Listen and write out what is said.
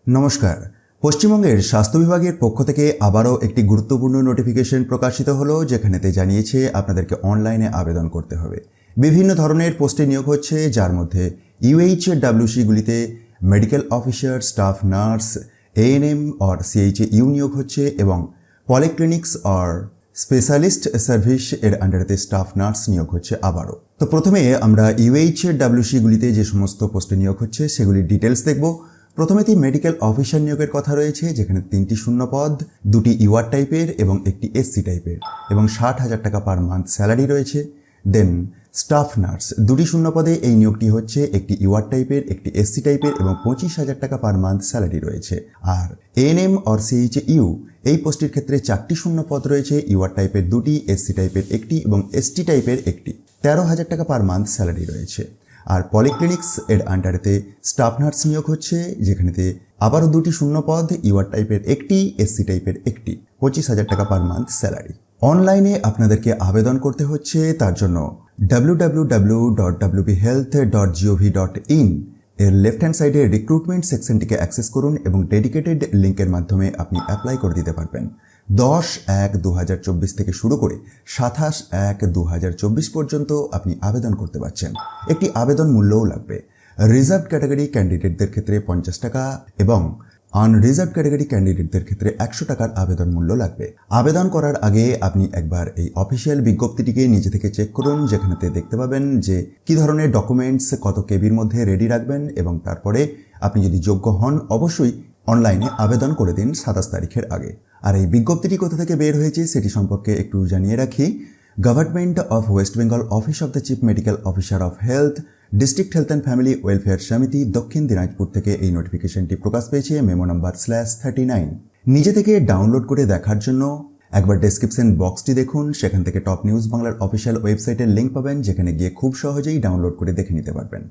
নমস্কার। পশ্চিমবঙ্গের স্বাস্থ্য বিভাগের পক্ষ থেকে আবারও একটি গুরুত্বপূর্ণ নোটিফিকেশন প্রকাশিত হলো, যেখানেতে জানিয়েছে আপনাদেরকে অনলাইনে আবেদন করতে হবে। বিভিন্ন ধরনের পোস্টে নিয়োগ হচ্ছে, যার মধ্যে UHWC-গুলিতে medical officer, staff nurse, ANM or CHA নিয়োগ হচ্ছে এবং পলিক্লিনিক্স অর স্পেশালিস্ট সার্ভিস এর আন্ডারেতে স্টাফ নার্স নিয়োগ হচ্ছে আবারও। তো প্রথমে আমরা UHWC-গুলিতে যে সমস্ত পোস্টে নিয়োগ হচ্ছে সেগুলির ডিটেলস দেখব। প্রথমেতেই মেডিকেল অফিসার নিয়োগের কথা রয়েছে, যেখানে 3টি শূন্য পদ, 2টি UR টাইপের এবং একটি SC টাইপের এবং 60,000 টাকা পার মান্থ স্যালারি রয়েছে। দেন স্টাফ নার্স 2টি শূন্য পদে এই নিয়োগটি হচ্ছে, একটি UR টাইপের, একটি SC টাইপের এবং 25,000 টাকা পার মান্থ স্যালারি রয়েছে। আর ANM অর CHA এই পোস্টের ক্ষেত্রে 4টি শূন্য পদ রয়েছে, UR টাইপের 2টি, SC টাইপের একটি এবং ST টাইপের একটি। 13,000 টাকা পার মান্থ স্যালারি রয়েছে। আর পলিক্লিনিক্স এর আন্ডারেতে স্টাফ নার্স নিয়োগ হচ্ছে, যেখানেতে আবারও 2টি শূন্য পদ, UR টাইপের একটি, SC টাইপের একটি, 25,000 টাকা পার মান্থ স্যালারি। অনলাইনে আপনাদেরকে আবেদন করতে হচ্ছে, তার জন্য www.wbhealth.gov.in এর লেফট হ্যান্ড সাইডে রিক্রুটমেন্ট সেকশনটিকে অ্যাক্সেস করুন এবং ডেডিকেটেড লিঙ্কের মাধ্যমে আপনি অ্যাপ্লাই করে দিতে পারবেন। 10/1/2024 থেকে শুরু করে 27/1/2024 পর্যন্ত আপনি আবেদন করতে পারছেন। একটি আবেদন মূল্যও লাগবে। রিজার্ভ ক্যাটাগরি ক্যান্ডিডেটদের ক্ষেত্রে 50 টাকা এবং আনরিজার্ভ ক্যাটাগরি ক্যান্ডিডেটদের ক্ষেত্রে 100 টাকার আবেদন মূল্য লাগবে। আবেদন করার আগে আপনি একবার এই অফিসিয়াল বিজ্ঞপ্তিটিকে নিজে থেকে চেক করুন, যেখানেতে দেখতে পাবেন যে কি ধরনের ডকুমেন্টস কত কেবির মধ্যে রেডি রাখবেন এবং তারপরে আপনি যদি যোগ্য হন অবশ্যই অনলাইনে আবেদন করে দিন 27 তারিখের আগে। আর এই বিজ্ঞপ্তিটি কোথা থেকে বের হয়েছে সেটি সম্পর্কে একটু জানিয়ে রাখি। Government of West Bengal, office of the chief medical officer of health, district health and family welfare সমিতি, দক্ষিণ দিনাজপুর থেকে এই নোটিফিকেশনটি প্রকাশ পেয়েছে, মেমো নাম্বার /39। নিজে থেকে ডাউনলোড করে দেখার জন্য একবার ডেসক্রিপশন বক্সটি দেখুন, সেখান থেকে টপ নিউজ বাংলার অফিসিয়াল ওয়েবসাইটের লিঙ্ক পাবেন, যেখানে গিয়ে খুব সহজেই ডাউনলোড করে দেখে নিতে পারবেন।